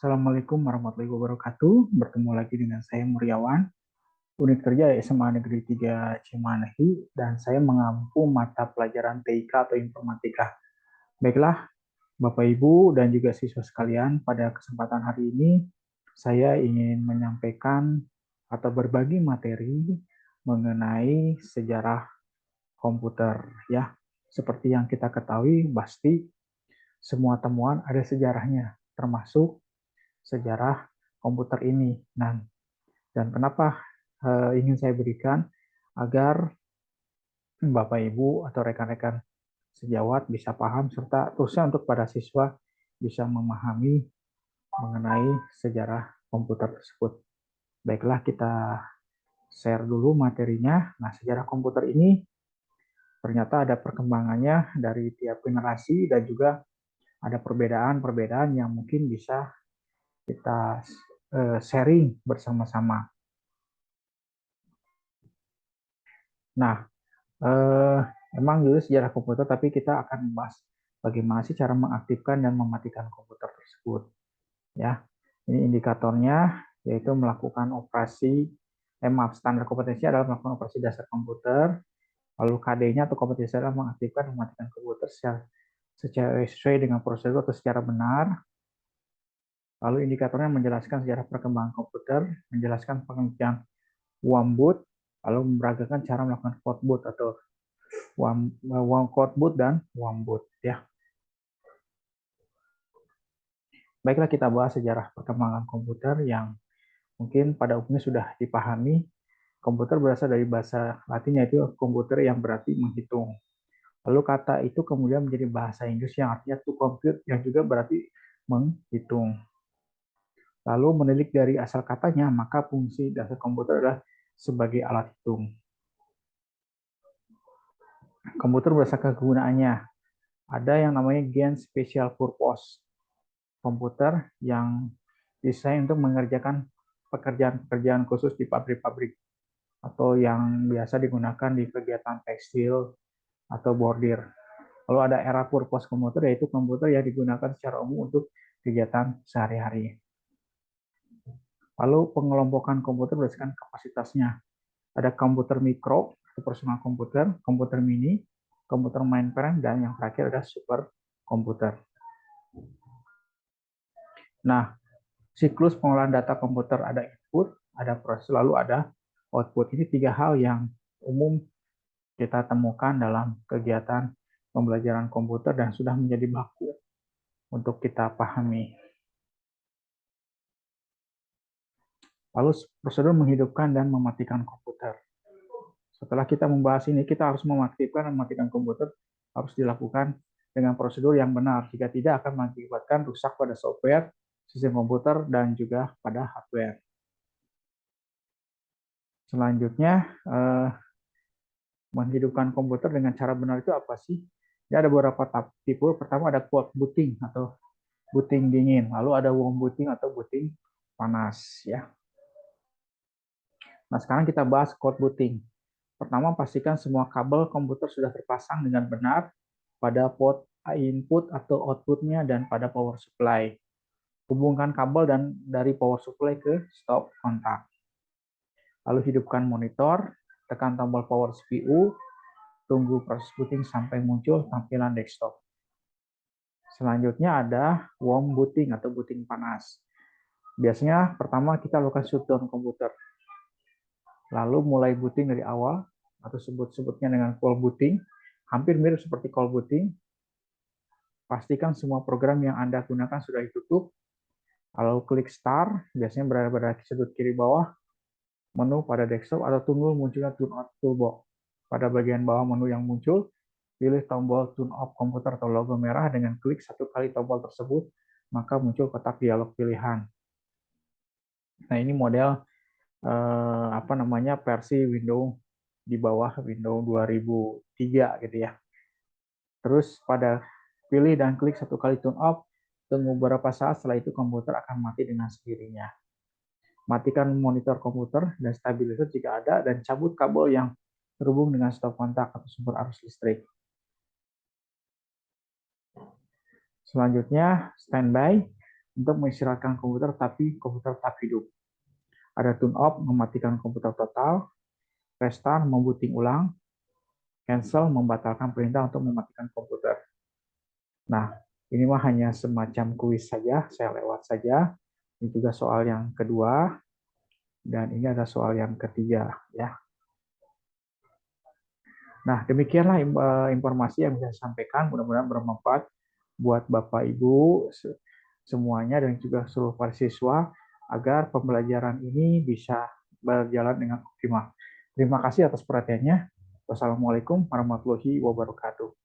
Assalamualaikum warahmatullahi wabarakatuh. Bertemu lagi dengan saya Muriawan, unit kerja SMA Negeri 3 Cimahi, dan saya mengampu mata pelajaran TIK atau Informatika. Baiklah, Bapak Ibu dan juga siswa sekalian, pada kesempatan hari ini saya ingin menyampaikan atau berbagi materi mengenai sejarah komputer. Ya, seperti yang kita ketahui, pasti semua temuan ada sejarahnya, termasuk sejarah komputer ini. Nah, dan kenapa ingin saya berikan agar Bapak Ibu atau rekan-rekan sejawat bisa paham serta terusnya untuk para siswa bisa memahami mengenai sejarah komputer tersebut. Baiklah, kita share dulu materinya. Nah, sejarah komputer ini ternyata ada perkembangannya dari tiap generasi dan juga ada perbedaan-perbedaan yang mungkin bisa kita sharing bersama-sama. Nah, eh, emang dulu sejarah komputer, tapi kita akan membahas bagaimana sih cara mengaktifkan dan mematikan komputer tersebut. Ya, ini indikatornya yaitu melakukan operasi, standar kompetensi adalah melakukan operasi dasar komputer. Lalu KD-nya atau kompetensi adalah mengaktifkan dan mematikan komputer secara sesuai dengan prosedur atau secara benar. Lalu indikatornya menjelaskan sejarah perkembangan komputer, menjelaskan pengertian wambut, lalu memperagakan cara melakukan codeboot atau codeboot dan wambut. Ya, baiklah kita bahas sejarah perkembangan komputer yang mungkin pada umumnya sudah dipahami. Komputer berasal dari bahasa Latin yaitu komputer yang berarti menghitung. Lalu kata itu kemudian menjadi bahasa Inggris yang artinya to compute yang juga berarti menghitung. Lalu menilik dari asal katanya, maka fungsi dasar komputer adalah sebagai alat hitung. Komputer berdasarkan kegunaannya. Ada yang namanya Gen Special Purpose. Komputer yang desain untuk mengerjakan pekerjaan-pekerjaan khusus di pabrik-pabrik atau yang biasa digunakan di kegiatan tekstil atau bordir. Lalu ada era purpose komputer, yaitu komputer yang digunakan secara umum untuk kegiatan sehari-hari. Lalu pengelompokan komputer berdasarkan kapasitasnya. Ada komputer mikro, atau personal komputer, komputer mini, komputer mainframe, dan yang terakhir ada super komputer. Nah, siklus pengolahan data komputer ada input, ada proses, lalu ada output. Ini tiga hal yang umum kita temukan dalam kegiatan pembelajaran komputer dan sudah menjadi baku untuk kita pahami. Lalu prosedur menghidupkan dan mematikan komputer. Setelah kita membahas ini, kita harus mengaktifkan dan mematikan komputer harus dilakukan dengan prosedur yang benar. Jika tidak akan mengakibatkan rusak pada software, sistem komputer, dan juga pada hardware. Selanjutnya, menghidupkan komputer dengan cara benar itu apa sih? Ya, ada beberapa tipe. Pertama ada cold booting atau booting dingin. Lalu ada warm booting atau booting panas. Ya. Nah, sekarang kita bahas cold booting. Pertama, pastikan semua kabel komputer sudah terpasang dengan benar pada port input atau outputnya dan pada power supply. Hubungkan kabel dan dari power supply ke stop kontak. Lalu hidupkan monitor, tekan tombol power CPU, tunggu proses booting sampai muncul tampilan desktop. Selanjutnya ada warm booting atau booting panas. Biasanya pertama kita lakukan shutdown komputer. Lalu mulai booting dari awal atau sebutnya dengan cold booting. Hampir mirip seperti cold booting. Pastikan semua program yang Anda gunakan sudah ditutup. Lalu klik start, biasanya berada di sudut kiri bawah menu pada desktop atau tunggu munculnya turn on toolbox. Pada bagian bawah menu yang muncul, pilih tombol turn off komputer atau logo merah dengan klik satu kali tombol tersebut, maka muncul kotak dialog pilihan. Nah, ini model versi Windows di bawah Windows 2003 gitu ya. Terus pada pilih dan klik satu kali turn off, tunggu beberapa saat, setelah itu komputer akan mati dengan sendirinya. Matikan monitor komputer dan stabilizer jika ada, dan cabut kabel yang terhubung dengan stop kontak atau sumber arus listrik. Selanjutnya, standby. untuk mengistirahatkan komputer, tapi komputer tetap hidup. Ada tune off, mematikan komputer total, restart, membooting ulang, cancel, membatalkan perintah untuk mematikan komputer. Nah, ini mah hanya semacam kuis saja, saya lewat saja. Ini juga soal yang kedua, dan ini ada soal yang ketiga, ya. Nah, demikianlah informasi yang bisa saya sampaikan. Mudah-mudahan bermanfaat buat Bapak Ibu semuanya dan juga seluruh para siswa agar pembelajaran ini bisa berjalan dengan optimal. Terima kasih atas perhatiannya. Wassalamualaikum warahmatullahi wabarakatuh.